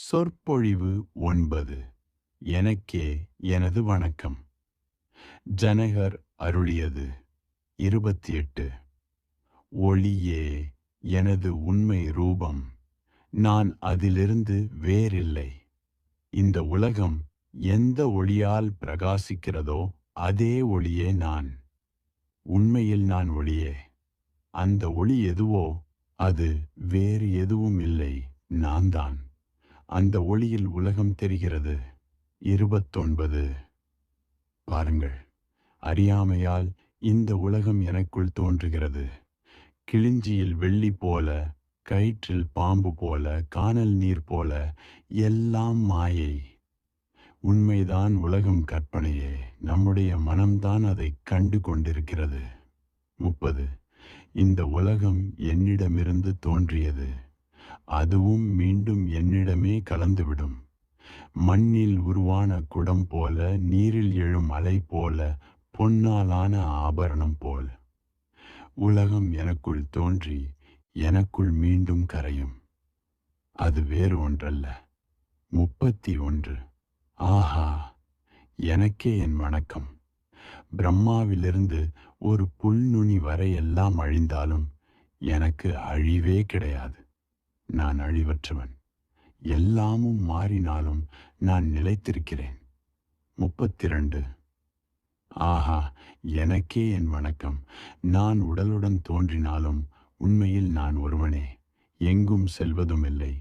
சொற்பொழிவு 9. எனக்கே எனது வணக்கம். ஜனகர் அருளியது 28. ஒளியே எனது உண்மை ரூபம், நான் அதிலிருந்து வேறில்லை. இந்த உலகம் எந்த ஒளியால் பிரகாசிக்கிறதோ அதே ஒளியே நான். உண்மையில் நான் ஒளியே. அந்த ஒளி எதுவோ அது வேறு எதுவும் இல்லை, நான் தான். அந்த ஒளியில் உலகம் தெரிகிறது. 29. பாருங்கள், அறியாமையால் இந்த உலகம் எனக்குள் தோன்றுகிறது. கிளிஞ்சியில் வெள்ளி போல, கயிற்றில் பாம்பு போல, கானல் நீர் போல, எல்லாம் மாயை. உண்மைதான் உலகம் கற்பனையே, நம்முடைய மனம்தான் அதை கண்டு கொண்டிருக்கிறது. 30. இந்த உலகம் என்னிடமிருந்து தோன்றியது, அதுவும் மீண்டும் என்னிடமே கலந்துவிடும். மண்ணில் உருவான குடம் போல, நீரில் எழும் அலை போல, பொன்னாலான ஆபரணம் போல் உலகம் எனக்குள் தோன்றி எனக்குள் மீண்டும் கரையும். அது வேறு ஒன்றல்ல. 31. ஆஹா, எனக்கே என் வணக்கம். பிரம்மாவிலிருந்து ஒரு புல்நுனி வரை எல்லாம் அழிந்தாலும் எனக்கு அழிவே கிடையாது. நான் அழிவற்றவன். எல்லாமும் மாறினாலும் நான் நிலைத்திருக்கிறேன். 32. ஆஹா, எனக்கே என் வணக்கம். நான் உடலுடன் தோன்றினாலும் உண்மையில் நான் ஒருவனே. எங்கும் செல்வதும் இல்லை,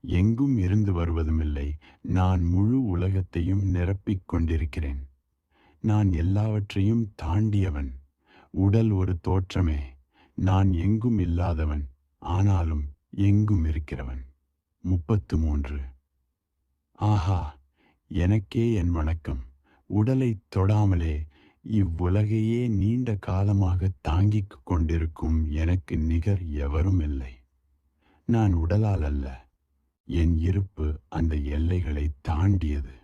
எங்கும் இருந்து வருவதும் இல்லை. நான் முழு உலகத்தையும் நிரப்பிக் கொண்டிருக்கிறேன். நான் எல்லாவற்றையும் தாண்டியவன். உடல் ஒரு தோற்றமே. நான் எங்கும் இல்லாதவன், ஆனாலும் எங்கும் இருக்கிறவன். 33. ஆஹா, எனக்கே என் வணக்கம். உடலை தொடாமலே இவ்வுலகையே நீண்ட காலமாக தாங்கிக் கொண்டிருக்கும் எனக்கு நிகர் எவரும் இல்லை. நான் உடலால் அல்ல, என் இருப்பு அந்த எல்லைகளை தாண்டியது.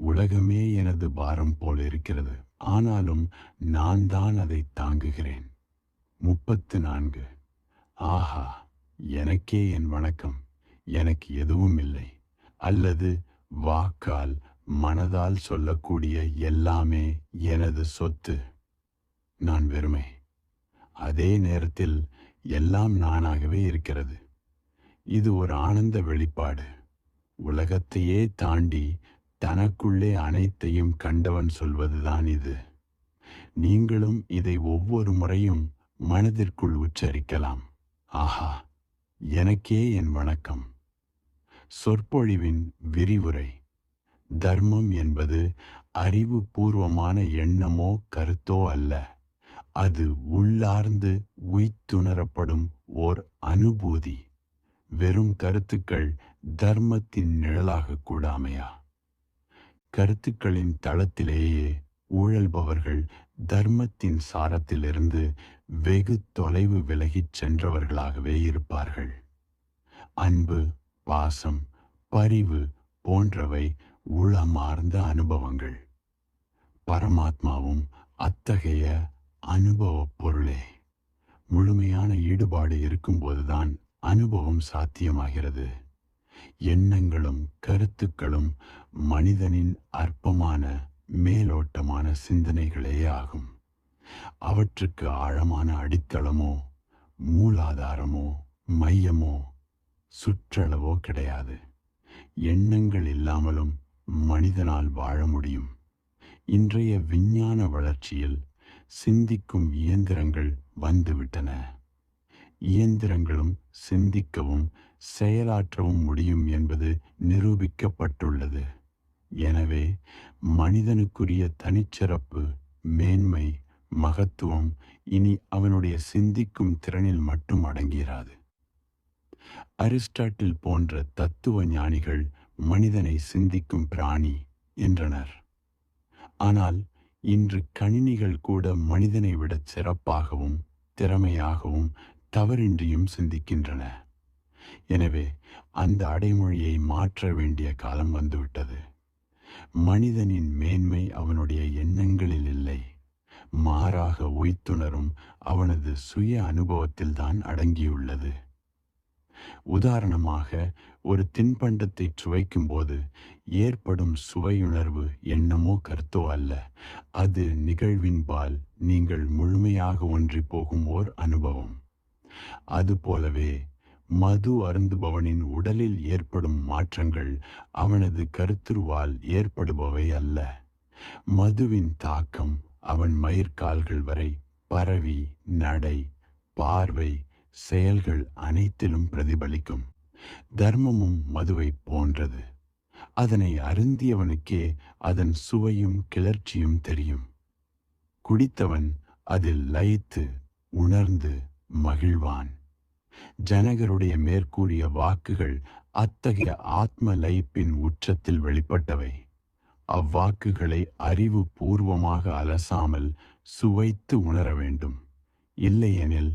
உலகமே எனது பாரம் போல் இருக்கிறது, ஆனாலும் நான் தான் அதை தாங்குகிறேன். 34. ஆஹா, எனக்கே என் வணக்கம். எனக்கு எதுவும் இல்லை, அல்லது வாக்கால் மனதால் சொல்லக்கூடிய எல்லாமே எனது சொத்து. நான் வெறுமை. அதே நேரத்தில் எல்லாம் நானாகவே இருக்கிறது. இது ஒரு ஆனந்த வெளிப்பாடு. உலகத்தையே தாண்டி தனக்குள்ளே அனைத்தையும் கண்டவன் சொல்வதுதான் இது. நீங்களும் இதை ஒவ்வொரு முறையும் மனதிற்குள் உச்சரிக்கலாம். ஆஹா, எனக்கே என் வணக்கம். சொற்பொழிவின் விரிவுரை. தர்மம் என்பது அறிவுபூர்வமான எண்ணமோ கருத்தோ அல்ல. அது உள்ளார்ந்து உய்த்துணரப்படும் ஓர் அனுபூதி. வெறும் கருத்துக்கள் தர்மத்தின் நிழலாக கூட அமையா. கருத்துக்களின் தளத்திலேயே ஊழல்பவர்கள் தர்மத்தின் சாரத்திலிருந்து வெகு தொலைவு விலகிச் சென்றவர்களாகவே இருப்பார்கள். அன்பு, பாசம், பரிவு போன்றவை உளமார்ந்த அனுபவங்கள். பரமாத்மாவும் அத்தகைய அனுபவ பொருளே. முழுமையான ஈடுபாடு இருக்கும்போதுதான் அனுபவம் சாத்தியமாகிறது. எண்ணங்களும் கருத்துக்களும் மனிதனின் அற்பமான மேலோட்டமான சிந்தனைகளே ஆகும். அவற்றுக்கு ஆழமான அடித்தளமோ மூலாதாரமோ மையமோ சுற்றளவோ கிடையாது. எண்ணங்கள் இல்லாமலும் மனிதனால் வாழ முடியும். இன்றைய விஞ்ஞான வளர்ச்சியில் சிந்திக்கும் இயந்திரங்கள் வந்துவிட்டன. இயந்திரங்களும் சிந்திக்கவும் செயலாற்றவும் முடியும் என்பது நிரூபிக்கப்பட்டுள்ளது. எனவே மனிதனுக்குரிய தனிச்சிறப்பு, மேன்மை, மகத்துவம் இனி அவனுடைய சிந்திக்கும் திறனில் மட்டும் அடங்கிராது. அரிஸ்டாட்டில் போன்ற தத்துவ ஞானிகள் மனிதனை சிந்திக்கும் பிராணி என்றனர். ஆனால் இன்று கணினிகள் கூட மனிதனை விட சிறப்பாகவும் திறமையாகவும் தவறின்றியும் சிந்திக்கின்றன. எனவே அந்த அடைமொழியை மாற்ற வேண்டிய காலம் வந்துவிட்டது. மனிதனின் மேன்மை அவனுடைய எண்ணங்களில் இல்லை, மாறாக உய்த்துணரும் அவனது சுய அனுபவத்தில்தான் அடங்கியுள்ளது. உதாரணமாக, ஒரு தின்பண்டத்தை சுவைக்கும்போது ஏற்படும் சுவையுணர்வு எண்ணமோ கருத்தோ அல்ல. அது நிகழ்வின்பால் நீங்கள் முழுமையாக ஒன்றிப் போகும் ஓர் அனுபவம். அதுபோலவே மது அருந்துபவனின் உடலில் ஏற்படும் மாற்றங்கள் அவனது கருத்துருவால் ஏற்படுபவை அல்ல. மதுவின் தாக்கம் அவன் மயிர்கால்கள் வரை பரவி நடை, பார்வை, செயல்கள் அனைத்திலும் பிரதிபலிக்கும். தர்மமும் மதுவை போன்றது. அதனை அருந்தியவனுக்கே அதன் சுவையும் கிளர்ச்சியும் தெரியும். குடித்தவன் அதில் லயித்து உணர்ந்து மகிழ்வான். ஜனகருடைய மேற்கூறிய வாக்குகள் அத்தகைய ஆத்ம லயிப்பின் உச்சத்தில் வெளிப்பட்டவை. அவ்வாக்குகளை அறிவு பூர்வமாக அலசாமல் சுவைத்து உணர வேண்டும். இல்லையெனில்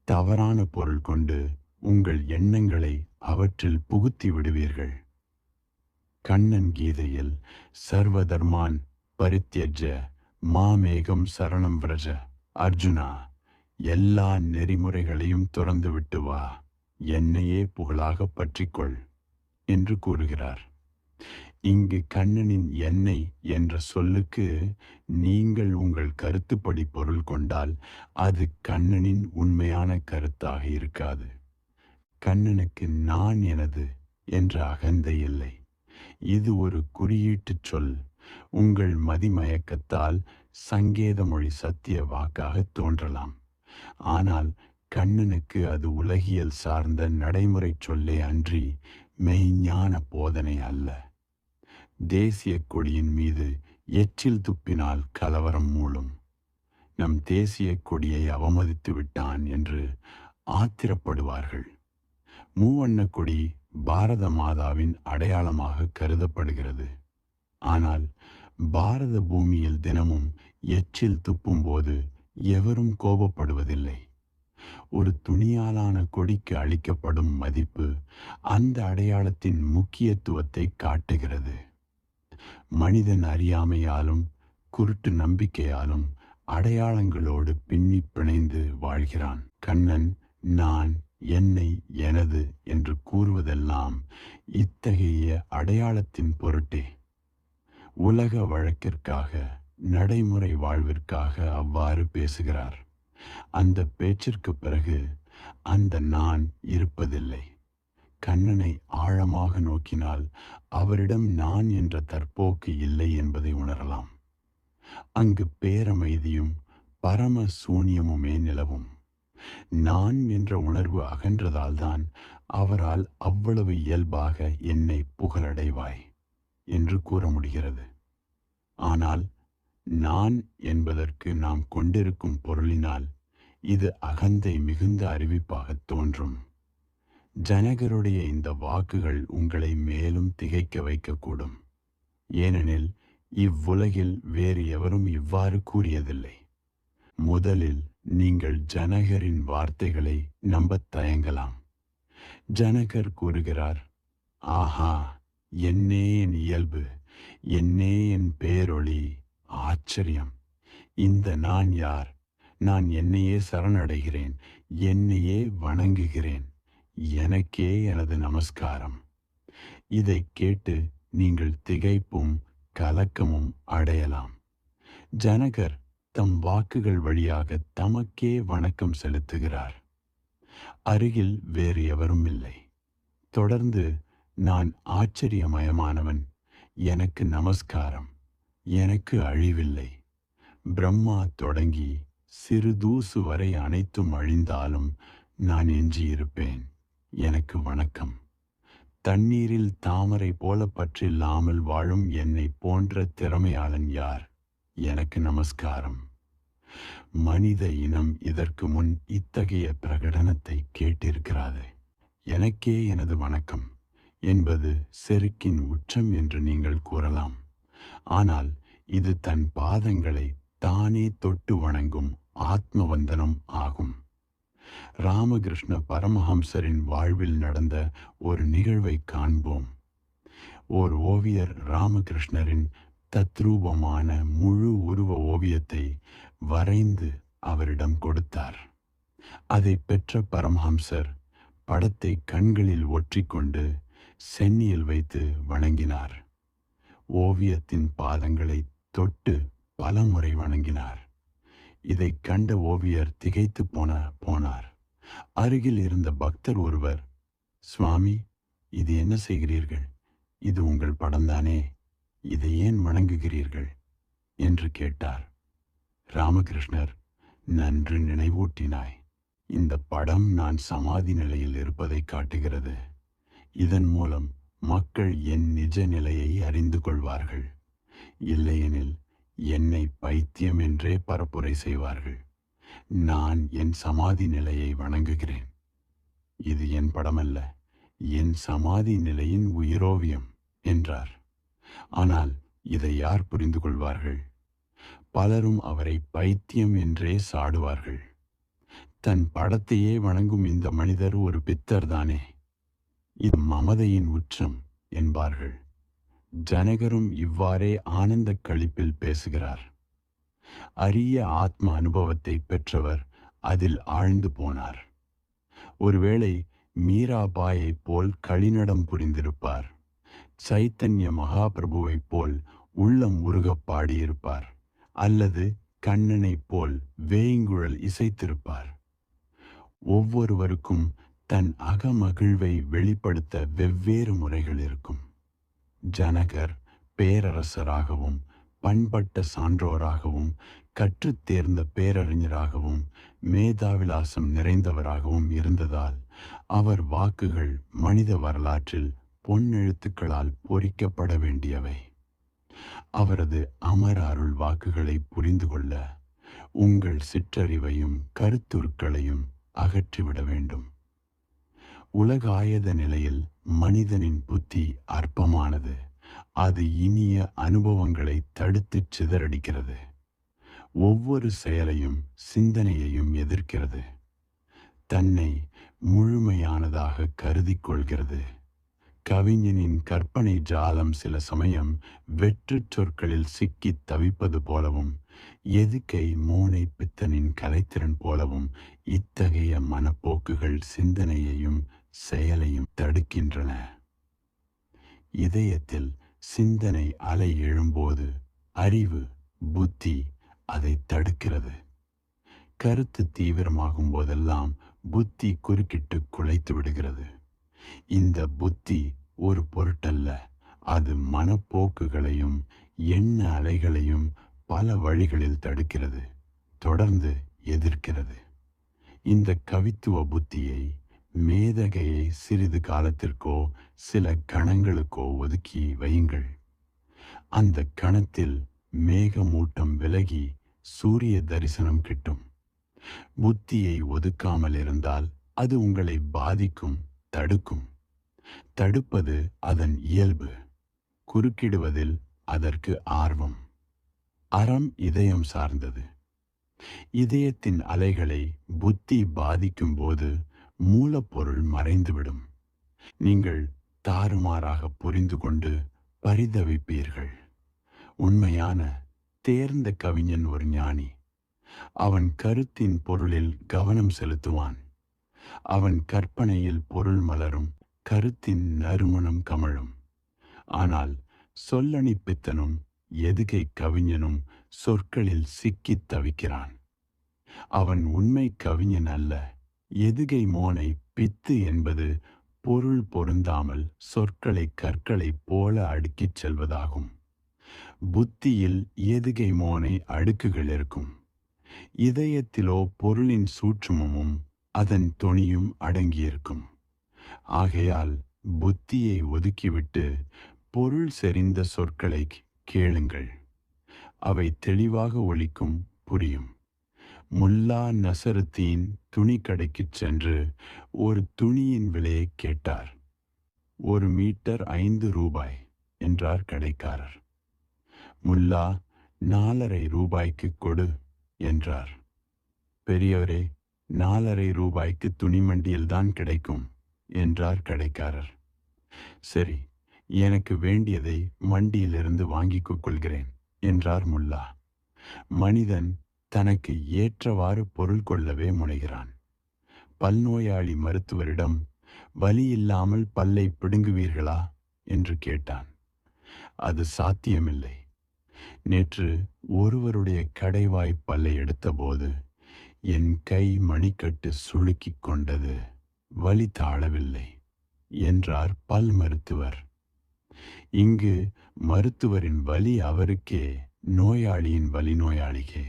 தவறான பொருள் கொண்டு உங்கள் எண்ணங்களை அவற்றில் புகுத்தி விடுவீர்கள். கண்ணன் கீதையில் சர்வதர்மான் பரித்யஜ மாமேகம் சரணம் விரஜ, அர்ஜுனா, எல்லா நெறிமுறைகளையும் துறந்து விட்டு வா, என்னையே புகழாக பற்றிக்கொள் என்று கூறுகிறார். இங்கு கண்ணனின் என்னை என்ற சொல்லுக்கு நீங்கள் உங்கள் கருத்துப்படி பொருள் கொண்டால் அது கண்ணனின் உண்மையான கருத்தாக இருக்காது. கண்ணனுக்கு நான் எனது என்ற அகந்தை இல்லை. இது ஒரு குறியீட்டுச் சொல். உங்கள் மதிமயக்கத்தால் சங்கேத மொழி சத்திய வாக்காக தோன்றலாம். ஆனால் கண்ணனுக்கு அது உலகியல் சார்ந்த நடைமுறை சொல்லே அன்றி மெய்ஞான போதனை அல்ல. தேசிய கொடியின் மீது எச்சில் துப்பினால் கலவரம் மூளும். நம் தேசிய கொடியை அவமதித்து விட்டான் என்று ஆத்திரப்படுவார்கள். மூவண்ண கொடி பாரத மாதாவின் அடையாளமாக கருதப்படுகிறது. ஆனால் பாரத பூமியில் தினமும் எச்சில் துப்பும்போது எவரும் கோபப்படுவதில்லை. ஒரு துணியாலான கொடிக்கு அளிக்கப்படும் மதிப்பு அந்த அடையாளத்தின் முக்கியத்துவத்தை காட்டுகிறது. மனிதன் அறியாமையாலும் குருட்டு நம்பிக்கையாலும் அடையாளங்களோடு பின்னி பிணைந்து வாழ்கிறான். கண்ணன் நான், என்னை, எனது என்று கூறுவதெல்லாம் இத்தகைய அடையாளத்தின் பொருட்டே. உலக வழக்கிற்காக, நடைமுறை வாழ்விற்காக அவ்வாறு பேசுகிறார். அந்த பேச்சிற்கு பிறகு அந்த நான் இருப்பதில்லை. கண்ணனை ஆழமாக நோக்கினால் அவரிடம் நான் என்ற தற்போக்கு இல்லை என்பதை உணரலாம். அங்கு பேரமைதியும் பரம சூன்யமுமே நிலவும். நான் என்ற உணர்வு அகன்றதால்தான் அவரால் அவ்வளவு இயல்பாக என்னை புகழடைவாய் என்று கூற முடிகிறது. ஆனால் நான் என்பதற்கு நாம் கொண்டிருக்கும் பொருளினால் இது அகந்தை மிகுந்த அறிவிப்பாக தோன்றும். ஜனகருடைய இந்த வாக்குகள் உங்களை மேலும் திகைக்க வைக்கக்கூடும். ஏனெனில் இவ்வுலகில் வேறு எவரும் இவ்வாறு கூறியதில்லை. முதலில் நீங்கள் ஜனகரின் வார்த்தைகளை நம்பத் தயங்கலாம். ஜனகர் கூறுகிறார், ஆஹா, என்னே என் இயல்பு, என்னே என் பேரொளி, ஆச்சரியம். இந்த நான் யார்? நான் என்னையே சரணடைகிறேன், என்னையே வணங்குகிறேன், எனக்கே எனது நமஸ்காரம். இதை கேட்டு நீங்கள் திகைப்பும் கலக்கமும் அடையலாம். ஜனகர் தம் வாக்குகள் வழியாக தமக்கே வணக்கம் செலுத்துகிறார். அருகில் வேறு எவரும் இல்லை. தொடர்ந்து நான் ஆச்சரியமயமானவன், எனக்கு நமஸ்காரம், எனக்கு அழிவில்லை. பிரம்மா தொடங்கி சிறு தூசு வரை அனைத்தும் அழிந்தாலும் நான் எஞ்சியிருப்பேன், எனக்கு வணக்கம். தண்ணீரில் தாமரை போல பற்றில்லாமல் வாழும் என்னை போன்ற திறமையாளன் யார்? எனக்கு நமஸ்காரம். மனித இனம் இதற்கு முன் இத்தகைய பிரகடனத்தை கேட்டிருக்கிறது. எனக்கே எனது வணக்கம் என்பது செருக்கின் உச்சம் என்று நீங்கள் கூறலாம். ஆனால் இது தன் பாதங்களை தானே தொட்டு வணங்கும் ஆத்மவந்தனம் ஆகும். ராமகிருஷ்ண பரமஹம்சரின் வாழ்வில் நடந்த ஒரு நிகழ்வை காண்போம். ஓர் ஓவியர் ராமகிருஷ்ணரின் தத்ரூபமான முழு உருவ ஓவியத்தை வரைந்து அவரிடம் கொடுத்தார். அதை பெற்ற பரமஹம்சர் படத்தை கண்களில் ஒற்றிக்கொண்டு சென்னியில் வைத்து வணங்கினார். ஓவியத்தின் பாதங்களை தொட்டு பலமுறை வணங்கினார். இதை கண்ட ஓவியர் திகைத்து போனார். அருகில் இருந்த பக்தர் ஒருவர், சுவாமி, இது என்ன செய்கிறீர்கள்? இது உங்கள் படம்தானே, இதை ஏன் வணங்குகிறீர்கள் என்று கேட்டார். ராமகிருஷ்ணர், நன்று நினைவூட்டினாய். இந்த படம் நான் சமாதி நிலையில் இருப்பதை காட்டுகிறது. இதன் மூலம் மக்கள் என் நிஜ நிலையை அறிந்து கொள்வார்கள். இல்லையெனில் என்னை பைத்தியம் என்றே பரப்புரை செய்வார்கள். நான் என் சமாதி நிலையை வணங்குகிறேன். இது என் படமல்ல, என் சமாதி நிலையின் உயிரோவியம் என்றார். ஆனால் இதை யார் புரிந்து கொள்வார்கள்? பலரும் அவரை பைத்தியம் என்றே சாடுவார்கள். தன் படத்தையே வணங்கும் இந்த மனிதர் ஒரு பித்தர் தானே, இது மமதையின் உச்சம் என்பார்கள். ஜனகரும் இவ்வாறே ஆனந்த களிப்பில் பேசுகிறார். அரிய ஆத்ம அனுபவத்தை பெற்றவர் அதில் ஆழ்ந்து போனார். ஒருவேளை மீராபாயைப் போல் களிநடம் புரிந்திருப்பார். சைத்தன்ய மகாபிரபுவைப் போல் உள்ளம் உருகப் பாடியிருப்பார். அல்லது கண்ணனைப் போல் வேங்குழல் இசைத்திருப்பார். ஒவ்வொருவருக்கும் தன் அகமகிழ்வை வெளிப்படுத்த வெவ்வேறு முறைகள் இருக்கும். ஜனகர் பேரரசராகவும் பண்பட்ட சான்றோராகவும் கற்றுத் தேர்ந்த பேரறிஞராகவும் மேதாவிலாசம் நிறைந்தவராகவும் இருந்ததால் அவர் வாக்குகள் மனித வரலாற்றில் பொன்னெழுத்துக்களால் பொறிக்கப்பட வேண்டியவை. அவரது அமர அருள் வாக்குகளை புரிந்து கொள்ள உங்கள் சிற்றறிவையும் கருத்துருக்களையும் அகற்றிவிட வேண்டும். உலகாயத நிலையில் மனிதனின் புத்தி அற்பமானது. அது இனிய அனுபவங்களை தடுத்து சிதறடிக்கிறது. ஒவ்வொரு செயலையும் சிந்தனையையும் எதிர்க்கிறது. தன்னை முழுமையானதாக கருதி கொள்கிறது. கவிஞனின் கற்பனை ஜாலம் சில சமயம் வெற்று சொற்களில் சிக்கி தவிப்பது போலவும், எதுக்கை மோனை பித்தனின் கலைத்திறன் போலவும் இத்தகைய மனப்போக்குகள் சிந்தனையையும் செயலையும் தடுக்கின்றன. இதயத்தில் சிந்தனை அலை எழும்போது அறிவு, புத்தி அதை தடுக்கிறது. கருத்து தீவிரமாகும் போதெல்லாம் புத்தி குறுக்கிட்டு குலைத்து விடுகிறது. இந்த புத்தி ஒரு பொருட்டல்ல. அது மனப்போக்குகளையும் எண்ண அலைகளையும் பல வழிகளில் தடுக்கிறது, தொடர்ந்து எதிர்க்கிறது. இந்த கவித்துவ புத்தியை, மேதகையை சிறிது காலத்திற்கோ சில கணங்களுக்கோ ஒதுக்கி வையுங்கள். அந்த கணத்தில் மேகமூட்டம் விலகி சூரிய தரிசனம் கிட்டும். புத்தியை ஒதுக்காமல் இருந்தால் அது உங்களை பாதிக்கும், தடுக்கும். தடுப்பது அதன் இயல்பு, குறுக்கிடுவதில் அதற்கு ஆர்வம். அறம் இதயம் சார்ந்தது. இதயத்தின் அலைகளை புத்தி பாதிக்கும் போது மூலப்பொருள் மறைந்துவிடும். நீங்கள் தாறுமாறாக புரிந்து கொண்டு பரிதவிப்பீர்கள். உண்மையான தேர்ந்த கவிஞன் ஒரு ஞானி. அவன் கருத்தின் பொருளில் கவனம் செலுத்துவான். அவன் கற்பனையில் பொருள் மலரும், கருத்தின் நறுமணம் கமழும். ஆனால் சொல்லணி பித்தனும் எதுகை கவிஞனும் சொற்களில் சிக்கித் தவிக்கிறான். அவன் உண்மை கவிஞன் அல்ல. எதுகை மோனை பித்து என்பது பொருள் பொருந்தாமல் சொற்களை கற்களைப் போல அடுக்கிச் செல்வதாகும். புத்தியில் எதுகை மோனை அடுக்குகள் இருக்கும். இதயத்திலோ பொருளின் சூட்சுமமும் அதன் தொனியும் அடங்கியிருக்கும். ஆகையால் புத்தியை ஒதுக்கிவிட்டு பொருள் செறிந்த சொற்களை கேளுங்கள். அவை தெளிவாக ஒலிக்கும், புரியும். முல்லா நசருத்தீன் துணி கடைக்குச் சென்று ஒரு துணியின் விலையை கேட்டார். 1 மீட்டர் 5 ரூபாய் என்றார் கடைக்காரர். முல்லா 4.5 ரூபாய்க்கு கொடு என்றார். பெரியவரே, 4.5 ரூபாய்க்கு துணிமண்டியில்தான் கிடைக்கும் என்றார் கடைக்காரர். சரி, எனக்கு வேண்டியதை மண்டியிலிருந்து வாங்கிக் கொள்கிறேன் என்றார் முல்லா. மனிதன் தனக்கு ஏற்றவாறு பொருள் கொள்ளவே முனைகிறான். பல்நோயாளி மருத்துவரிடம் வலி இல்லாமல் பல்லை பிடுங்குவீர்களா என்று கேட்டான். அது சாத்தியமில்லை. நேற்று ஒருவருடைய கடைவாய் பல்லை எடுத்தபோது என் கை மணிக்கட்டு சுளுக்கிக் கொண்டது. வலி தாழவில்லை என்றார் பல் மருத்துவர். இங்கு மருத்துவரின் வலி அவருக்கே, நோயாளியின் வலி நோயாளிக்கே.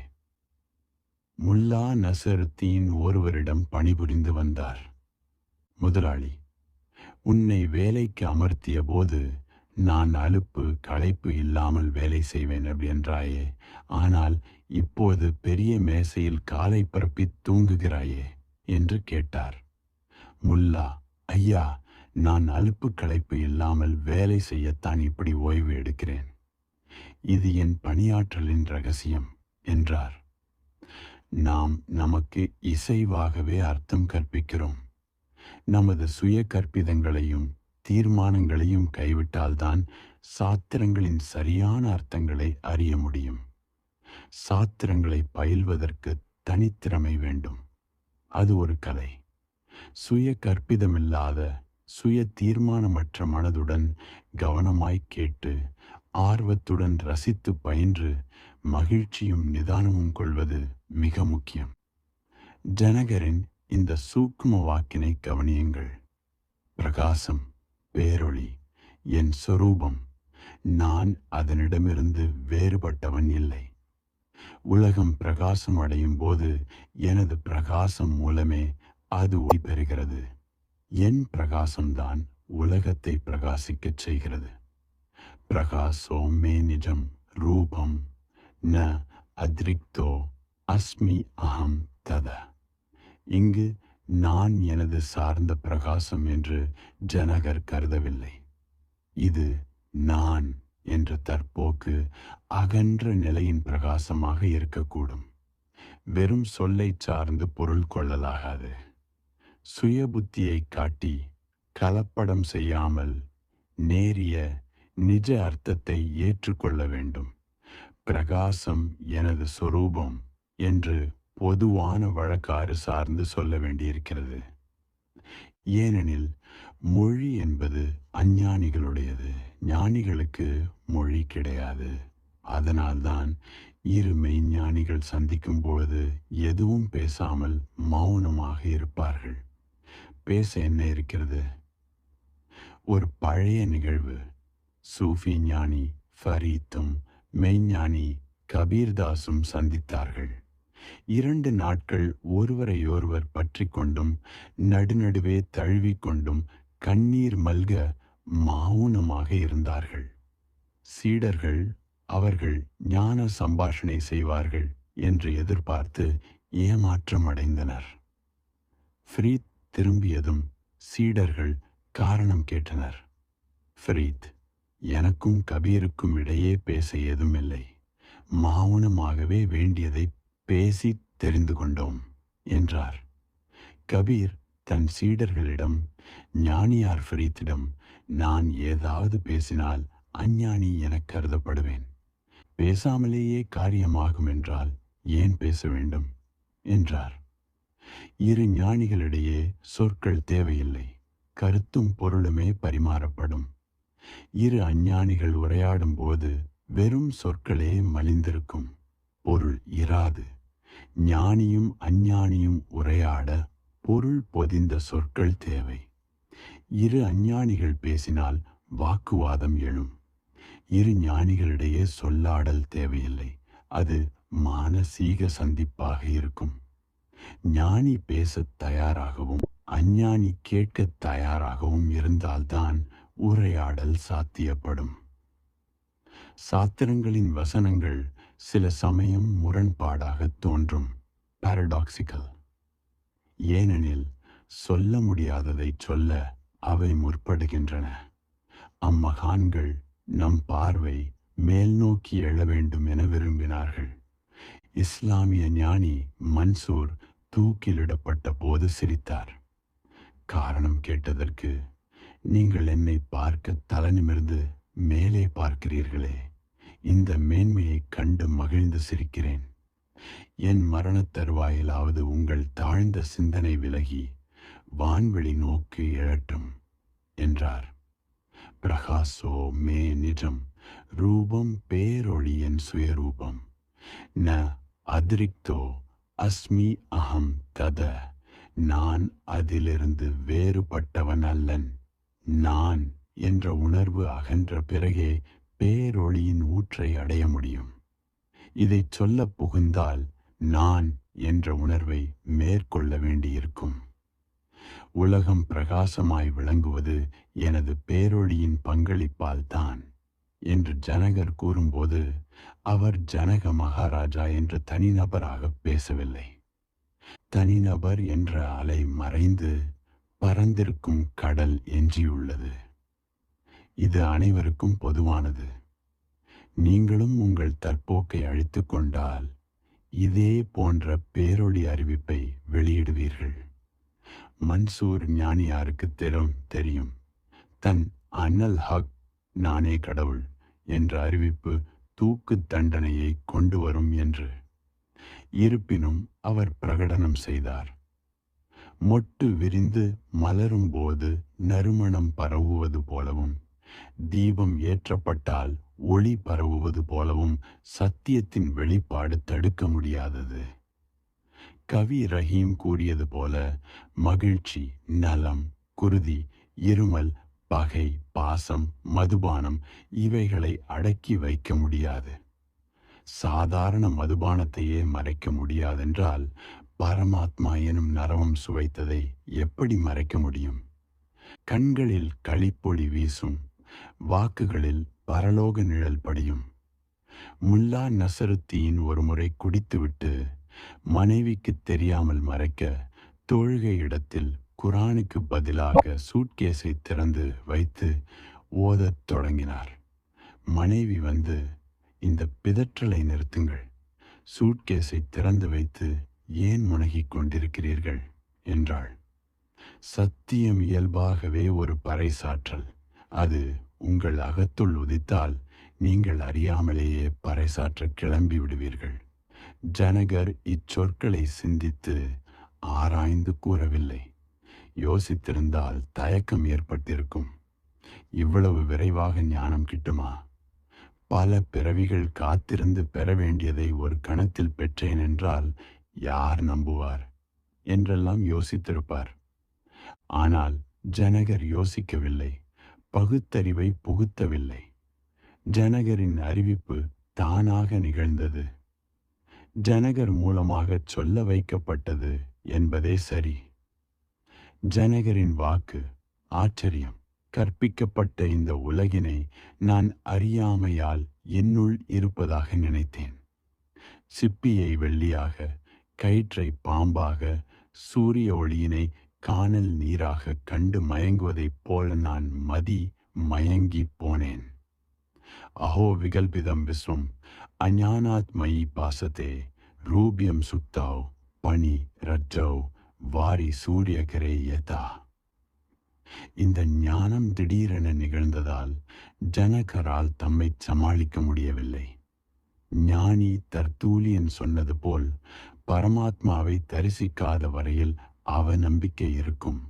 முல்லா நசருத்தீன் ஒருவரிடம் பணிபுரிந்து வந்தார். முதலாளி, உன்னை வேலைக்கு அமர்த்திய போது நான் அலுப்பு களைப்பு இல்லாமல் வேலை செய்வேன் என்றாயே, ஆனால் இப்போது பெரிய மேசையில் காலை பரப்பி தூங்குகிறாயே என்று கேட்டார். முல்லா, ஐயா, நான் அலுப்பு களைப்பு இல்லாமல் வேலை செய்யத்தான் இப்படி ஓய்வு எடுக்கிறேன். இது என் பணியாற்றலின் ரகசியம் என்றார். நாம் நமக்கு இசைவாகவே அர்த்தம் கற்பிக்கிறோம். நமது சுய கற்பிதங்களையும் தீர்மானங்களையும் கைவிட்டால்தான் சாத்திரங்களின் சரியான அர்த்தங்களை அறிய முடியும். சாத்திரங்களை பயில்வதற்கு தனித்திறமை வேண்டும். அது ஒரு கலை. சுய கற்பிதமில்லாத சுய தீர்மானமற்ற மனதுடன் கவனமாய் கேட்டு ஆர்வத்துடன் ரசித்து பயின்று மகிழ்ச்சியும் நிதானமும் கொள்வது மிக முக்கியம். ஜனகரின் இந்த சூக்ம வாக்கினை கவனியுங்கள். பிரகாசம், பேரொளி, என் சொரூபம். நான் அதனிடமிருந்து வேறுபட்டவன் இல்லை. உலகம் பிரகாசம் அடையும் போது எனது பிரகாசம் மூலமே அது ஒளி பெறுகிறது. என் பிரகாசம்தான் உலகத்தை பிரகாசிக்கச் செய்கிறது. பிரகாசோ மே நிஜம் ரூபம் ந அத்ரிக்தோ அஸ்மி அகம் தத. இங்கு நான் எனது சார்ந்த பிரகாசம் என்று ஜனகர் கருதவில்லை. இது நான் என்ற தற்போக்கு அகன்ற நிலையின் பிரகாசமாக இருக்கக்கூடும். வெறும் சொல்லை சார்ந்து பொருள் கொள்ளலாகாது. சுய புத்தியை காட்டி கலப்படம் செய்யாமல் நேரிய நிஜ அர்த்தத்தை ஏற்றுக்கொள்ள வேண்டும். பிரகாசம் எனது சொரூபம் என்று பொதுவான வழக்காறு சார்ந்து சொல்ல வேண்டியிருக்கிறது. ஏனெனில் மொழி என்பது அஞ்ஞானிகளுடையது. ஞானிகளுக்கு மொழி கிடையாது. அதனால்தான் இரு மெய்ஞானிகள் சந்திக்கும் பொழுது எதுவும் பேசாமல் மௌனமாக இருப்பார்கள். பேச என்ன இருக்கிறது? ஒரு பழைய நிகழ்வு. சூஃபி ஞானி ஃபரீத்தும் மெய்ஞானி கபீர்தாஸும் சந்தித்தார்கள். 2 நாட்கள் ஒருவரையொருவர் பற்றி கொண்டும் நடுநடுவே தழுவிக்கொண்டும் கண்ணீர் மல்க மௌனமாக இருந்தார்கள். சீடர்கள் அவர்கள் ஞான சம்பாஷணை செய்வார்கள் என்று எதிர்பார்த்து ஏமாற்றம் அடைந்தனர். ஃபரீத் திரும்பியதும் சீடர்கள் காரணம் கேட்டனர். ஃபரீத், எனக்கும் கபீருக்கும் இடையே பேச ஏதும் இல்லை. மௌனமாகவே வேண்டியதை பேசி தெரிந்து கொண்டோம் என்றார். கபீர் தன் சீடர்களிடம், ஞானியார் ஃபரீத்திடம், நான் ஏதாவது பேசினால் அஞ்ஞானி எனக் கருதப்படுவேன். பேசாமலேயே காரியமாகும் என்றால் ஏன் பேச வேண்டும் என்றார். இரு ஞானிகளிடையே சொற்கள் தேவையில்லை. கருத்தும் பொருளுமே பரிமாறப்படும். இரு அஞ்ஞானிகள் உரையாடும் போது வெறும் சொற்களே மலிந்திருக்கும், பொருள் இராது. ஞானியும் அஞ்ஞானியும் உரையாட பொருள் பொதிந்த சொற்கள் தேவை. இரு அஞ்ஞானிகள் பேசினால் வாக்குவாதம் எழும். இரு ஞானிகளிடையே சொல்லாடல் தேவையில்லை. அது மானசீக சந்திப்பாக இருக்கும். ஞானி பேசத் தயாராகவும் அஞ்ஞானி கேட்கத் தயாராகவும் இருந்தால்தான் உரையாடல் சாத்தியப்படும். சாத்திரங்களின் வசனங்கள் சில சமயம் முரண்பாடாக தோன்றும், பாரடாக்சிக்கல். ஏனெனில் சொல்ல முடியாததை சொல்ல அவை முற்படுகின்றன. அம்மகான்கள் நம் பார்வை மேல் நோக்கி எழ வேண்டும் என விரும்பினார்கள். இஸ்லாமிய ஞானி மன்சூர் தூக்கிலிடப்பட்ட போது சிரித்தார். காரணம் கேட்டதற்கு, நீங்கள் என்னை பார்க்க தலை நிமிர்ந்து மேலே பார்க்கிறீர்களே, இந்த மேன்மையை கண்டு மகிழ்ந்து சிரிக்கிறேன். என் மரணத் தருவாயிலாவது உங்கள் தாழ்ந்த சிந்தனை விலகி வான்வெளி நோக்கி எழட்டும் என்றார். பிரகாசோ மே நிஜம் ரூபம் பேரொளியின் சுயரூபம் ந அதிரிக்தோ அஸ்மி அகம் தத நான் அதிலிருந்து வேறுபட்டவன் அல்லன். நான் என்ற உணர்வு அகன்ற பிறகே பேரொளியின் ஊற்றை அடைய முடியும். இதை சொல்ல புகுந்தால் நான் என்ற உணர்வை மேற்கொள்ள வேண்டியிருக்கும். உலகம் பிரகாசமாய் விளங்குவது எனது பேரொளியின் பங்களிப்பால் தான் என்று ஜனகர் கூறும்போது அவர் ஜனக மகாராஜா என்ற தனிநபராக பேசவில்லை. தனிநபர் என்ற அலை மறைந்து பறந்திருக்கும் கடல் எஞ்சியுள்ளது. இது அனைவருக்கும் பொதுவானது. நீங்களும் உங்கள் தற்போக்கை அழித்து கொண்டால் இதே போன்ற பேரொளி அறிவிப்பை வெளியிடுவீர்கள். மன்சூர் ஞானியாருக்கு தெரியும் தன் அனல் ஹக் நானே கடவுள் என்ற அறிவிப்பு தூக்கு தண்டனையை கொண்டு வரும் என்று. இருப்பினும் அவர் பிரகடனம் செய்தார். மொட்டு விரிந்து மலரும் போது நறுமணம் பரவுவது போலவும் தீபம் ஏற்றப்பட்டால் ஒளி பரவுவது போலவும் சத்தியத்தின் வெளிப்பாடு தடுக்க முடியாதது. கவி ரஹீம் கூறியது போல மகிழ்ச்சி, நலம், குருதி, இருமல், பகை, பாசம், மதுபானம் இவைகளை அடக்கி வைக்க முடியாது. சாதாரண மதுபானத்தையே மறைக்க முடியாதென்றால் பரமாத்மா எனும் நரவம் சுவைத்ததை எப்படி மறைக்க முடியும்? கண்களில் களிப்பொளி வீசும், வாக்குகளில் பரலோக நிழல் படியும். முல்லா நசருத்தீன் ஒரு முறை குடித்துவிட்டு மனைவிக்கு தெரியாமல் மறைக்க தொழுகை இடத்தில் குரானுக்கு பதிலாக சூட்கேஸை திறந்து வைத்து ஓதத் தொடங்கினார். மனைவி வந்து, இந்த பிதற்றலை நிறுத்துங்கள், சூட்கேஸை திறந்து வைத்து ஏன் முனகிக் கொண்டிருக்கிறீர்கள் என்றாள். சத்தியம் இயல்பாகவே ஒரு பறைசாற்றல். அது உங்கள் அகத்துள் உதித்தால் நீங்கள் அறியாமலேயே பறைசாற்ற கிளம்பி விடுவீர்கள். ஜனகர் இச்சொற்களை சிந்தித்து ஆராய்ந்து கூறவில்லை. யோசித்திருந்தால் தயக்கம் ஏற்பட்டிருக்கும். இவ்வளவு விரைவாக ஞானம் கிட்டுமா? பல பிறவிகள் காத்திருந்து பெற வேண்டியதை ஒரு கணத்தில் பெற்றேன் என்றால் யார் நம்புவார் என்றெல்லாம் யோசித்திருப்பார். ஆனால் ஜனகர் யோசிக்கவில்லை, பகுத்தறிவை புகுத்தவில்லை. ஜனகரின் அறிவிப்பு தானாக நிகழ்ந்தது. ஜனகர் மூலமாக சொல்ல வைக்கப்பட்டது என்பதே சரி. ஜனகரின் வாக்கு ஆச்சரியம். கற்பிக்கப்பட்ட இந்த உலகினை நான் அறியாமையால் என்னுள் இருப்பதாக நினைத்தேன். சிப்பியை வெள்ளியாக, கயிற்றை பாம்பாக, சூரிய ஒளியினை காணல் நீராக கண்டு மயங்குவதைப் போல நான் மயங்கி போனேன். அஹோ விகல்பிதம் விஸ்வம் அஞானாத் மயி பாசத்தே ரூபியம் சுக்தாவ் பனி ரஜ்ஜவ் வாரி சூரியகரே யதா. இந்த ஞானம் திடீரென நிகழ்ந்ததால் ஜனகரால் தம்மை சமாளிக்க முடியவில்லை. ஞானி தர்த்தூலியன் சொன்னது போல் பரமாத்மாவை தரிசிக்காத வரையில் அவநம்பிக்கை இருக்கும்.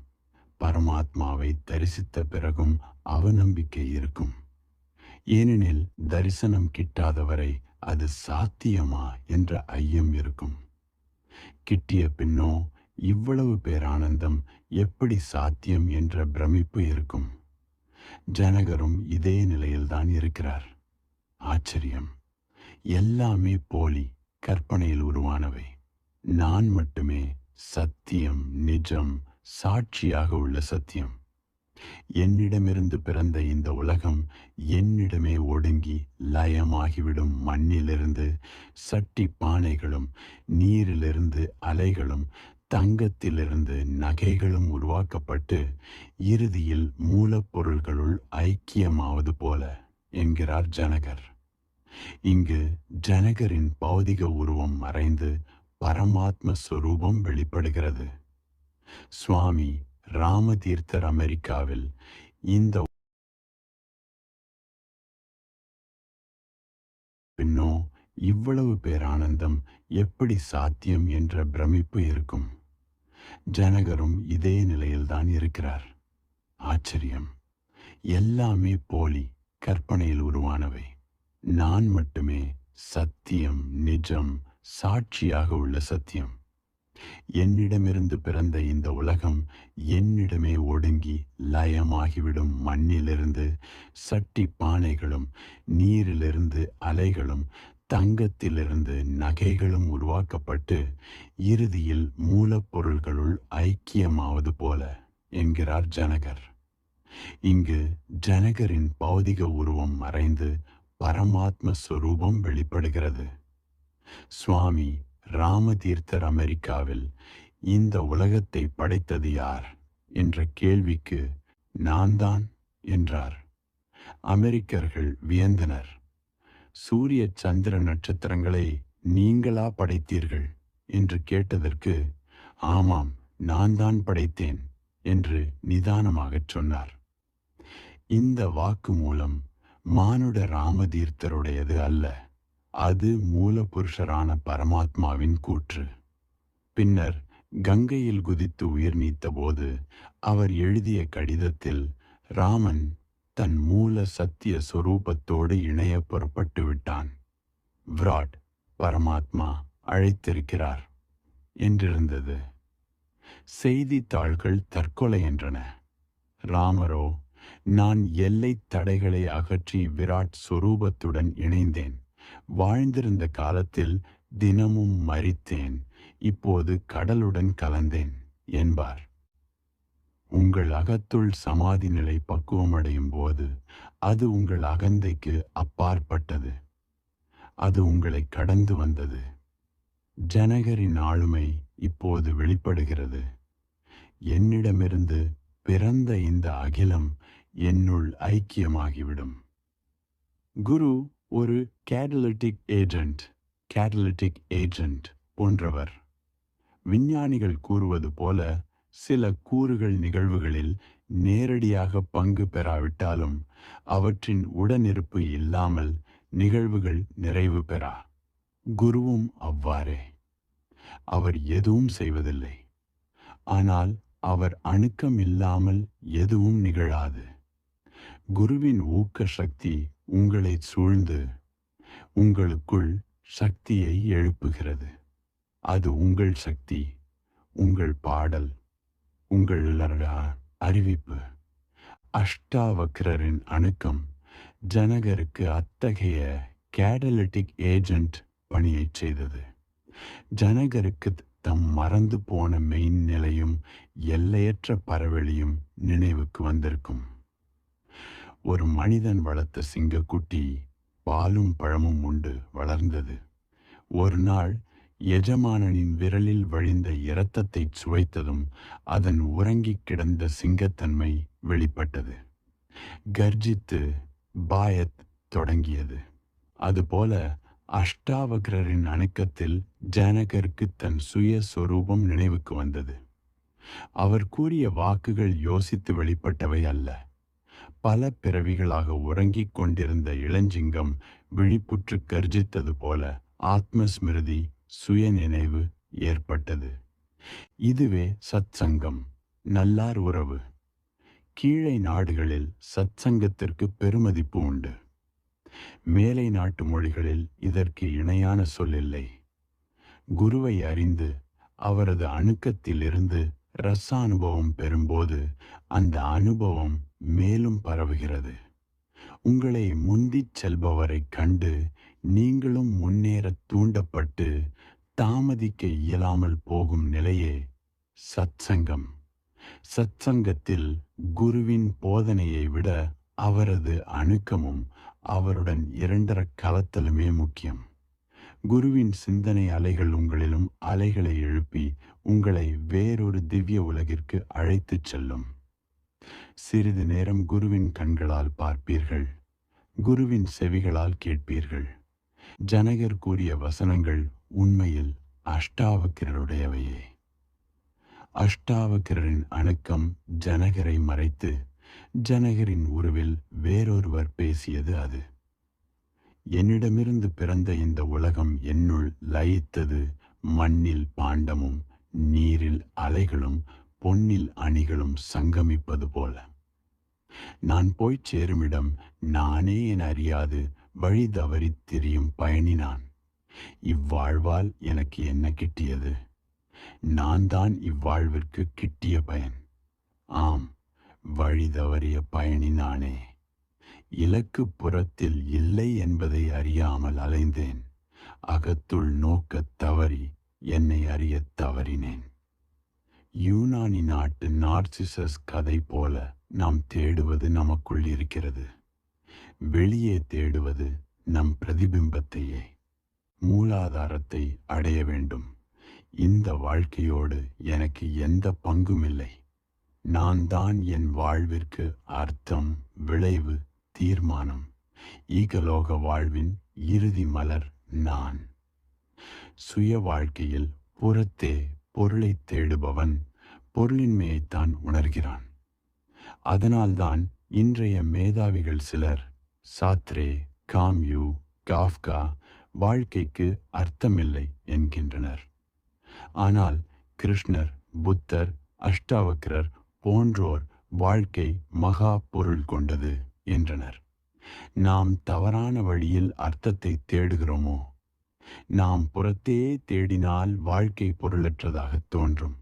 பரமாத்மாவை தரிசித்த பிறகும் அவநம்பிக்கை இருக்கும். ஏனெனில் தரிசனம் கிட்டாதவரை அது சாத்தியமா என்ற ஐயம் இருக்கும். கிட்டிய பின்னோ இவ்வளவு பேரானந்தம் எப்படி சாத்தியம் என்ற பிரமிப்பு இருக்கும். ஜனகரும் இதே நிலையில்தான் இருக்கிறார். ஆச்சரியம். எல்லாமே போலி, கற்பனையில் உருவானவை. நான் மட்டுமே சத்தியம், நிஜம், சாட்சியாக உள்ள சத்தியம். என்னிடமிருந்து பிறந்த இந்த உலகம் என்னிடமே ஒடுங்கி லயமாகிவிடும். மண்ணிலிருந்து சட்டி பானைகளும், நீரிலிருந்து அலைகளும், தங்கத்திலிருந்து நகைகளும் உருவாக்கப்பட்டு இறுதியில் மூலப்பொருள்களுள் ஐக்கியமாவது போல என்கிறார் ஜனகர். இங்கு ஜனகரின் பௌதிக உருவம் மறைந்து பரமாத்ம ஸ்வரூபம் வெளிப்படுகிறது. சுவாமி ராமதீர்த்தர் அமெரிக்காவில் இந்த பின்னோ இவ்வளவு பேரானந்தம் எப்படி சாத்தியம் என்ற பிரமிப்பு இருக்கும். ஜனகரும் இதே நிலையில்தான் இருக்கிறார். ஆச்சரியம்! எல்லாமே போலி, கற்பனையில் உருவானவை. நான் மட்டுமே சத்தியம், நிஜம், சாட்சியாக உள்ள சத்தியம். என்னிடமிருந்து பிறந்த இந்த உலகம் என்னிடமே ஒடுங்கி லயமாகிவிடும். மண்ணிலிருந்து சட்டி பானைகளும், நீரிலிருந்து அலைகளும், தங்கத்திலிருந்து நகைகளும் உருவாக்கப்பட்டு இறுதியில் மூலப்பொருள்களுள் ஐக்கியமாவது போல என்கிறார் ஜனகர். இங்கு ஜனகரின் பௌதிக உருவம் மறைந்து பரமாத்ம ஸ்வரூபம் வெளிப்படுகிறது. சுவாமி ராமதீர்த்தர் அமெரிக்காவில் இந்த உலகத்தை படைத்தது யார் என்ற கேள்விக்கு நான் தான் என்றார். அமெரிக்கர்கள் வியந்தனர். சூரிய சந்திர நட்சத்திரங்களை நீங்களா படைத்தீர்கள் என்று கேட்டதற்கு, ஆமாம், நான் தான் படைத்தேன் என்று நிதானமாகச் சொன்னார். இந்த வாக்கு மூலம் மானுட ராமதீர்த்தருடையது அல்ல, அது மூலபுருஷரான பரமாத்மாவின் கூற்று. பின்னர் கங்கையில் குதித்து உயிர் நீத்தபோது அவர் எழுதிய கடிதத்தில் ராமன் தன் மூல சத்திய சொரூபத்தோடு இணைய புறப்பட்டு விட்டான். விராட் பரமாத்மா அழைத்திருக்கிறார் என்றிருந்தது. செய்தித்தாள்கள் தற்கொலை என்றன. ராமரோ, நான் எல்லை தடைகளை அகற்றி விராட் சொரூபத்துடன் இணைந்தேன். வாழ்ந்திருந்த காலத்தில் தினமும் மரித்தேன், இப்போது கடலுடன் கலந்தேன் என்பார். உங்கள் அகத்துள் சமாதி நிலை பக்குவமடையும் போது அது உங்கள் அகந்தைக்கு அப்பாற்பட்டது. அது உங்களை கடந்து வந்தது. ஜனகரின் ஆளுமை இப்போது வெளிப்படுகிறது. என்னிடமிருந்து பிறந்த இந்த அகிலம் என்னுள் ஐக்கியமாகிவிடும். குரு ஒரு கேட்டலிட்டிக் ஏஜென்ட் போன்றவர். விஞ்ஞானிகள் கூறுவது போல சில கூறுகள் நிகழ்வுகளில் நேரடியாக பங்கு பெறாவிட்டாலும் அவற்றின் உடனிருப்பு இல்லாமல் நிகழ்வுகள் நிறைவு பெறா. குருவும் அவ்வாறே. அவர் எதுவும் செய்வதில்லை, ஆனால் அவர் அணுக்கம் இல்லாமல் எதுவும் நிகழாது. குருவின் ஊக்க சக்தி உங்களை சூழ்ந்து உங்களுக்குள் சக்தியை எழுப்புகிறது. அது உங்கள் சக்தி, உங்கள் பாடல், உங்கள் அறிவிப்பு. அஷ்டாவக்ரரின் அணுக்கம் ஜனகருக்கு அத்தகைய கேட்டலிட்டிக் ஏஜென்ட் பணியை செய்தது. ஜனகருக்கு தம் மறந்து போன மெய்நிலையும் எல்லையற்ற பரவெளியும் நினைவுக்கு வந்திருக்கும். ஒரு மனிதன் வளர்த்த சிங்கக்குட்டி பாலும் பழமும் உண்டு வளர்ந்தது. ஒரு நாள் எஜமானனின் விரலில் வழிந்த இரத்தத்தை சுவைத்ததும் அதன் உறங்கிக் கிடந்த சிங்கத்தன்மை வெளிப்பட்டது. கர்ஜித்து பாயத் தொடங்கியது. அதுபோல அஷ்டாவக்ரரின் அணுக்கத்தில் ஜனகருக்கு தன் சுய சொரூபம் நினைவுக்கு வந்தது. அவர் கூறிய வாக்குகள் யோசித்து வெளிப்பட்டவை அல்ல. பல பிறவிகளாக உறங்கிக் கொண்டிருந்த இளஞ்சிங்கம் விழிப்புற்று கர்ஜித்தது போல ஆத்மஸ்மிருதி, சுய நினைவு ஏற்பட்டது. இதுவே சத்சங்கம், நல்லார் உறவு. கீழை நாடுகளில் சத்சங்கத்திற்கு பெருமதிப்பு உண்டு. மேலை நாட்டு மொழிகளில் இதற்கு இணையான சொல் இல்லை. குருவை அறிந்து அவரது அணுக்கத்திலிருந்து ரசானுபவம் பெறும்போது அந்த அனுபவம் மேலும் பரவுகிறது. உங்களை முந்திச் செல்பவரை கண்டு நீங்களும் முன்னேற தூண்டப்பட்டு தாமதிக்க இயலாமல் போகும் நிலையே சத்சங்கம். சத்சங்கத்தில் குருவின் போதனையை விட அவரது அணுக்கமும் அவருடன் இரண்டர கலத்தலுமே முக்கியம். குருவின் சிந்தனை அலைகள் உங்களிலும் அலைகளை எழுப்பி உங்களை வேறொரு திவ்ய உலகிற்கு அழைத்துச் செல்லும். சிறிது நேரம் குருவின் கண்களால் பார்ப்பீர்கள், குருவின் செவிகளால் கேட்பீர்கள். ஜனகர் கூறிய வசனங்கள் உண்மையில் அஷ்டாவக்கிரருடையவையே. அஷ்டாவக்கிரரின் அணுக்கம் ஜனகரை மறைத்து ஜனகரின் உருவில் வேறொருவர் பேசியது அது. என்னிடமிருந்து பிறந்த இந்த உலகம் என்னுள் லயித்தது மண்ணில் பாண்டமும் நீரில் அலைகளும் பொன்னில் அணிகளும் சங்கமிப்பது போல. நான் போய்ச் சேருமிடம் நானே என அறியாது வழி தவறித் திரியும் பயணி நான். இவ்வாழ்வால் எனக்கு என்ன கிட்டியது? நான் தான் இவ்வாழ்விற்கு கிட்டிய பயன். ஆம், வழி தவறிய பயணி நானே. இலக்கு புறத்தில் இல்லை என்பதை அறியாமல் அலைந்தேன். அகத்துள் நோக்கத் தவறி என்னை அறியத் தவறினேன். யூனானி நாட்டு நார்சிசஸ் கதை போல நாம் தேடுவது நமக்குள் இருக்கிறது. வெளியே தேடுவது நம் பிரதிபிம்பத்தையே. மூலாதாரத்தை அடைய வேண்டும். இந்த வாழ்க்கையோடு எனக்கு எந்த பங்குமில்லை. நான் தான் என் வாழ்விற்கு அர்த்தம், விளைவு, தீர்மானம். ஈகலோக வாழ்வின் இறுதி மலர் நான். சுய வாழ்க்கையில் புறத்தே பொருளை தேடுபவன் பொருளின்மையைத்தான் உணர்கிறான். அதனால்தான் இன்றைய மேதாவிகள் சிலர் சாத்ரே, காம்யூ, காஃப்கா வாழ்க்கைக்கு அர்த்தமில்லை என்கின்றனர். ஆனால் கிருஷ்ணர், புத்தர், அஷ்டாவக்ரர் போன்றோர் வாழ்க்கை மகா பொருள் கொண்டது என்றனர். நாம் தவறான வழியில் அர்த்தத்தை தேடுகிறோமோ? நாம் புறத்தே தேடினால் வாழ்க்கை பொருளற்றதாக தோன்றும்.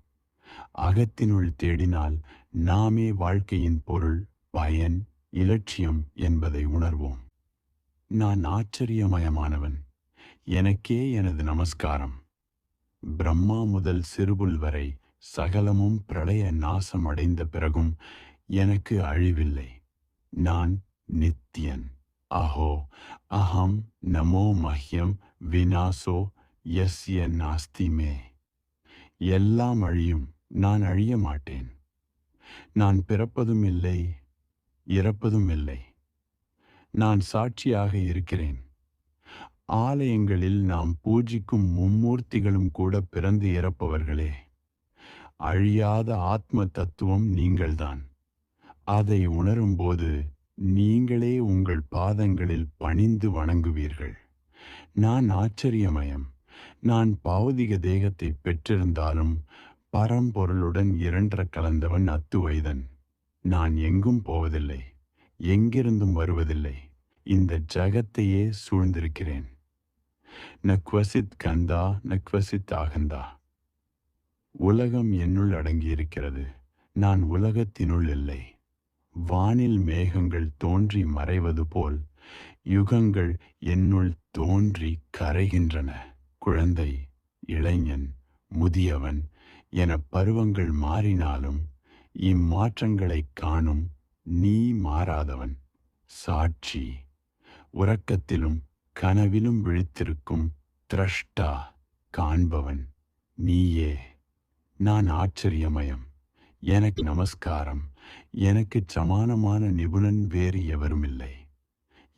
அகத்தினுள் தேடினால் நாமே வாழ்க்கையின் பொருள், பயன், இலட்சியம் என்பதை உணர்வோம். நான் ஆச்சரியமயமானவன். எனக்கே எனது நமஸ்காரம். பிரம்மா முதல் சிறுபுல் வரை சகலமும் பிரளய நாசம் அடைந்த பிறகும் எனக்கு அழிவில்லை. நான் நித்தியன். அஹோ அகம் நமோ மஹ்யம் விநாசோ யஸ்ய நாஸ்தி மே. எல்லாம் அழியும், நான் அழிய மாட்டேன். நான் பிறப்பதும் இல்லை, இறப்பதும் இல்லை. நான் சாட்சியாக இருக்கிறேன். ஆலயங்களில் நாம் பூஜிக்கும் மும்மூர்த்திகளும் கூட பிறந்து இறப்பவர்களே. அழியாத ஆத்ம தத்துவம் நீங்கள்தான். அதை உணரும்போது நீங்களே உங்கள் பாதங்களில் பணிந்து வணங்குவீர்கள். நான் ஆச்சரியமயம். நான் பௌதிக தேகத்தை பெற்றிருந்தாலும் பரம்பொருளுடன் இரண்டர கலந்தவன் அத்துவைதன். நான் எங்கும் போவதில்லை, எங்கிருந்தும் வருவதில்லை. இந்த ஜகத்தையே சூழ்ந்திருக்கிறேன். ந குவசித் கந்தா ந குவசித் ஆகந்தா. உலகம் என்னுள் அடங்கியிருக்கிறது. நான் உலகத்தினுள் இல்லை. வானில் மேகங்கள் தோன்றி மறைவது போல் யுகங்கள் என்னுள் தோன்றி கரைகின்றன. குழந்தை, இளைஞன், முதியவன் என பருவங்கள் மாறினாலும் இம்மாற்றங்களைக் காணும் நீ மாறாதவன். சாட்சி, உறக்கத்திலும் கனவிலும் விழித்திருக்கும் திரஷ்டா, காண்பவன் நீயே. நான் ஆச்சரியமயம். எனக்கு நமஸ்காரம். எனக்கு சமானமான நிபுணன் வேறு எவருமில்லை.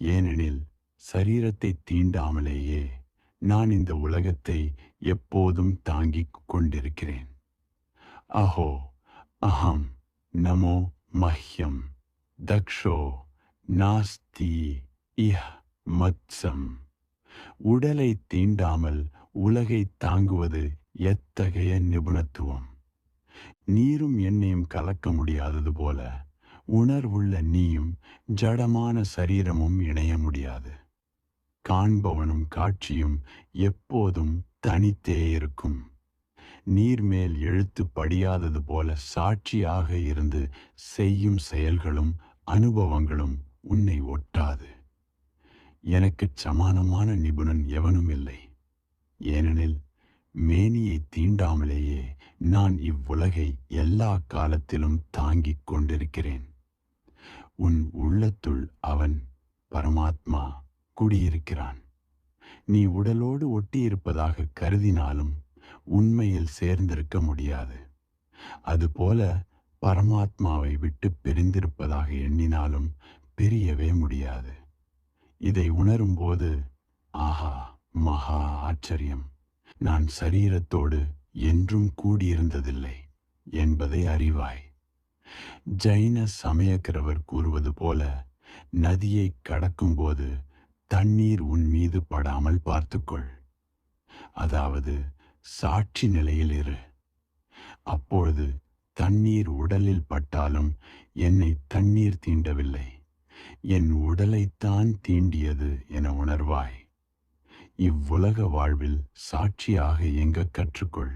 ஏனெனில் சரீரத்தை தீண்டாமலேயே நான் இந்த உலகத்தை எப்போதும் தாங்கிக் கொண்டிருக்கிறேன். அஹோ அகம் நமோ மஹ்யம் தக்ஷோ நாஸ்தி இஹ் மத்சம். உடலை தீண்டாமல் உலகை தாங்குவது எத்தகைய நிபுணத்துவம்! நீரும் எண்ணெயும் கலக்க முடியாதது போல உணர்வுள்ள நீயும் ஜடமான சரீரமும் இணைய முடியாது. காண்பவனும் காட்சியும் எப்போதும் தனித்தே இருக்கும். நீர்மேல் எழுத்து படியாதது போல சாட்சியாக இருந்து செய்யும் செயல்களும் அனுபவங்களும் உன்னை ஒட்டாது. எனக்குச் சமானமான நிபுணன் எவனும் இல்லை. ஏனெனில் மேனியை தீண்டாமலேயே நான் இவ்வுலகை எல்லா காலத்திலும் தாங்கிக் கொண்டிருக்கிறேன். உன் உள்ளத்துள் அவன் பரமாத்மா குடியிருக்கிறான். நீ உடலோடு ஒட்டியிருப்பதாக கருதினாலும் உண்மையில் சேர்ந்திருக்க முடியாது. அதுபோல பரமாத்மாவை விட்டு பிரிந்திருப்பதாக எண்ணினாலும் பிரியவே முடியாது. இதை உணரும்போது ஆஹா, மகா ஆச்சரியம்! நான் சரீரத்தோடு என்றும் கூடியிருந்ததில்லை என்பதை அறிவாய். ஜைன சமயக்கிறவர் கூறுவது போல நதியை கடக்கும்போது தண்ணீர் உன் மீது படாமல் பார்த்துக்கொள். அதாவது சாட்சி நிலையில் இரு. அப்பொழுது தண்ணீர் உடலில் பட்டாலும் என்னை தண்ணீர் தீண்டவில்லை, என் உடலைத்தான் தீண்டியது என உணர்வாய். இவ்வுலக வாழ்வில் சாட்சியாக எங்க கற்றுக்கொள்.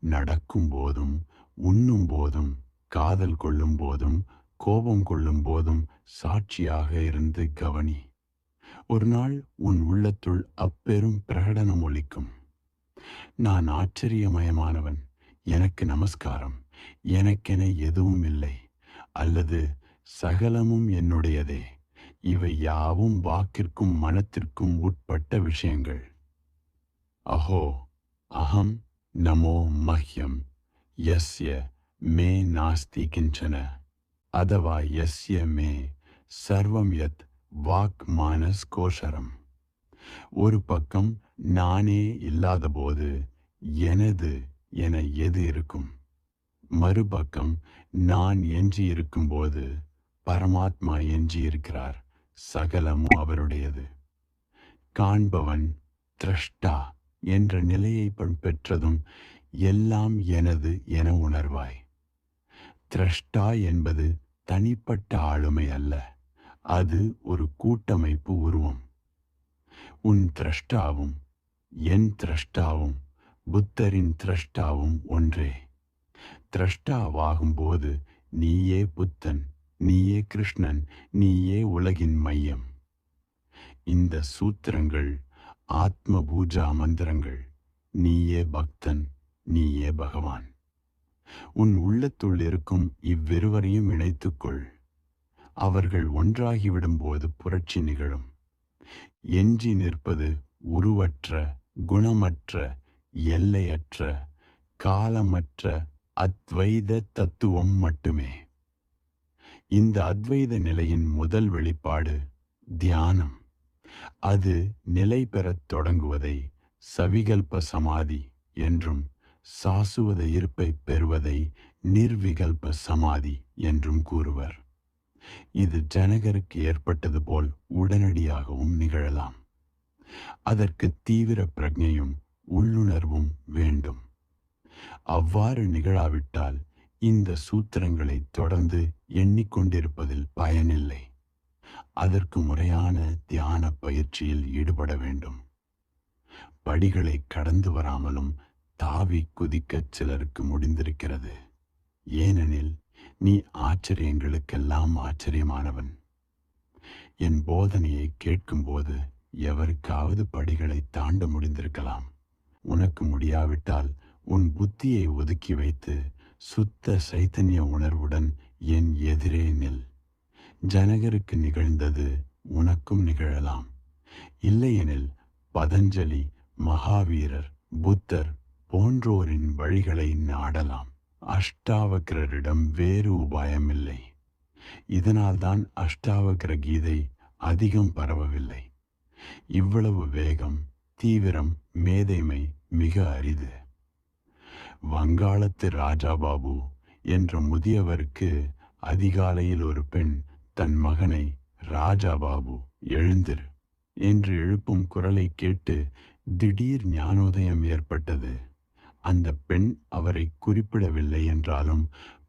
நடக்கும் போதும், உண்ணும் போதும், காதல் கொள்ளும் போதும், கோபம் கொள்ளும் போதும் சாட்சியாக இருந்து கவனி. ஒரு நாள் உன் உள்ளத்துள் அப்பெரும் பிரகடனம் ஒலிக்கும். நான் ஆச்சரியமயமானவன், எனக்கு நமஸ்காரம், எனக்கென எதுவும் இல்லை, அல்லது சகலமும் என்னுடையதே, இவை யாவும் வாக்கிற்கும் மனத்திற்கும் உட்பட்ட விஷயங்கள். அஹோ அகம் நமோ மஹ்யம் யஸ்ய மே நாஸ்தி கிஞ்சன அதவா யஸ்ய மே சர்வம் யத் வாக் மானஸ் கோஷரம். ஒரு பக்கம் நானே இல்லாத போது எனது என எது இருக்கும்? மறுபக்கம் நான் எஞ்சி இருக்கும்போது பரமாத்மா எஞ்சி இருக்கிறார், சகலமும் அவருடையது. காண்பவன் திரஷ்டா என்ற நிலையை பெற்றதும் எல்லாம் எனது என உணர்வாய். திரஷ்டா என்பது தனிப்பட்ட ஆளுமை அல்ல, அது ஒரு கூட்டமைப்பு உருவம். உன் திரஷ்டாவும் என் திரஷ்டாவும் புத்தரின் திரஷ்டாவும் ஒன்றே. திரஷ்டாவாகும்போது நீயே புத்தன், நீயே கிருஷ்ணன், நீயே உலகின் மையம். இந்த சூத்திரங்கள் ஆத்ம பூஜா மந்திரங்கள். நீயே பக்தன், நீயே பகவான். உன் உள்ளத்துள் இருக்கும் இவ்விருவரையும் இணைத்துக்கொள். அவர்கள் ஒன்றாகிவிடும்போது புரட்சி நிகழும். எஞ்சி நிற்பது உருவற்ற, குணமற்ற, எல்லையற்ற, காலமற்ற அத்வைத தத்துவம் மட்டுமே. இந்த அத்வைத நிலையின் முதல் வெளிப்பாடு தியானம். அது நிலை பெறத் தொடங்குவதை சவிகல்ப சமாதி என்றும், சாசுவத இருப்பை பெறுவதை நிர்விகல்ப சமாதி என்றும் கூறுவர். இது ஜனகருக்கு ஏற்பட்டது போல் உடனடியாகவும் நிகழலாம். அதற்கு தீவிர பிரஜையும் உள்ளுணர்வும் வேண்டும். அவ்வாறு நிகழாவிட்டால் இந்த சூத்திரங்களை தொடர்ந்து எண்ணிக்கொண்டிருப்பதில் பயனில்லை. அதற்கு முறையான தியான பயிற்சியில் ஈடுபட வேண்டும். படிகளை கடந்து வராமலும் தாவி குதிக்கச் சிலருக்கு முடிந்திருக்கிறது. ஏனெனில் நீ ஆச்சரியங்களுக்கெல்லாம் ஆச்சரியமானவன். என் போதனையை கேட்கும்போது எவருக்காவது படிகளை தாண்ட முடிந்திருக்கலாம். உனக்கு முடியாவிட்டால் உன் புத்தியை ஒதுக்கி வைத்து சுத்த சைத்தன்ய உணர்வுடன் என் எதிரே நில். ஜனகருக்கு நிகழ்ந்தது உனக்கும் நிகழலாம். இல்லையெனில் பதஞ்சலி, மகாவீரர், புத்தர் போன்றோரின் வழிகளை நாடலாம். அஷ்டாவக்ரரிடம் வேறு உபாயமில்லை. இதனால்தான் அஷ்டாவக்ர கீதை அதிகம் பரவவில்லை. இவ்வளவு வேகம், தீவிரம், மேதைமை மிக அரிது. வங்காளத்து ராஜாபாபு என்ற முதியவருக்கு அதிகாலையில் ஒரு பெண் தன் மகனை, ராஜாபாபு எழுந்திரு என்று எழுப்பும் குரலை கேட்டு திடீர் ஞானோதயம் ஏற்பட்டது. அந்த பெண் அவரை குறிப்பிடவில்லை என்றாலும்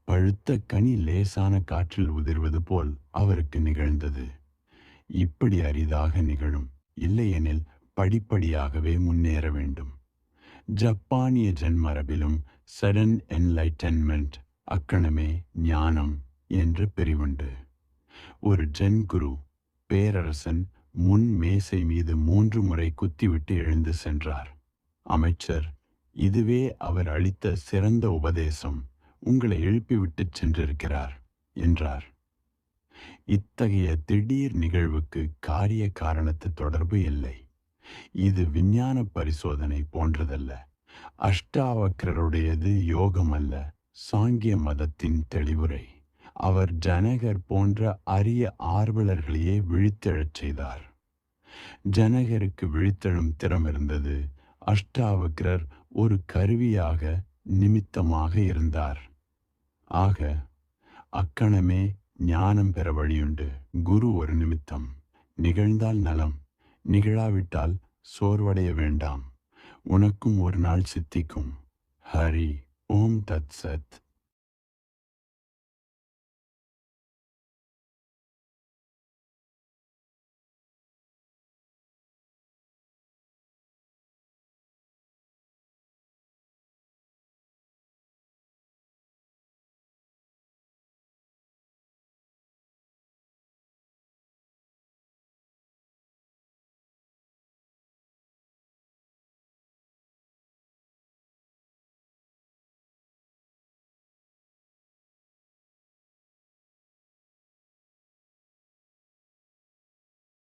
பழுத்த கனி லேசான காற்றில் உதிர்வது போல் அவருக்கு நிகழ்ந்தது. இப்படி அரிதாக நிகழும். இல்லையெனில் படிப்படியாகவே முன்னேற வேண்டும். ஜப்பானிய ஜன்மரபிலும் சடன் என்லைட்டன்மெண்ட், அக்கணமே ஞானம் என்று பிரிவுண்டு. ஒரு ஜென் குரு, பேரரசன் முன் மேசை மீது 3 முறை குத்திவிட்டு எழுந்து சென்றார். அமைச்சர், இதுவே அவர் அளித்த சிறந்த உபதேசம், உங்களை எழுப்பிவிட்டு சென்றிருக்கிறார் என்றார். இத்தகைய திடீர் நிகழ்வுக்கு காரிய காரணத்து தொடர்பு இல்லை. இது விஞ்ஞான பரிசோதனை போன்றதல்ல. அஷ்டாவக்ரருடையது யோகம் அல்ல, சாங்கிய மதத்தின் தெளிவுரை. அவர் ஜனகர் போன்ற அரிய ஆர்வலர்களையே விழித்தெழச் செய்தார். ஜனகருக்கு விழித்தெழும் திறம் இருந்தது. அஷ்டாவக்ரர் ஒரு கருவியாக, நிமித்தமாக இருந்தார். ஆக அக்கணமே ஞானம் பெற வழியுண்டு. குரு ஒரு நிமித்தம். நிகழ்ந்தால் நலம், நிகழாவிட்டால் சோர்வடைய வேண்டாம். உனக்கும் ஒரு நாள் சித்திக்கும். ஹரி ஓம் தத் சத்.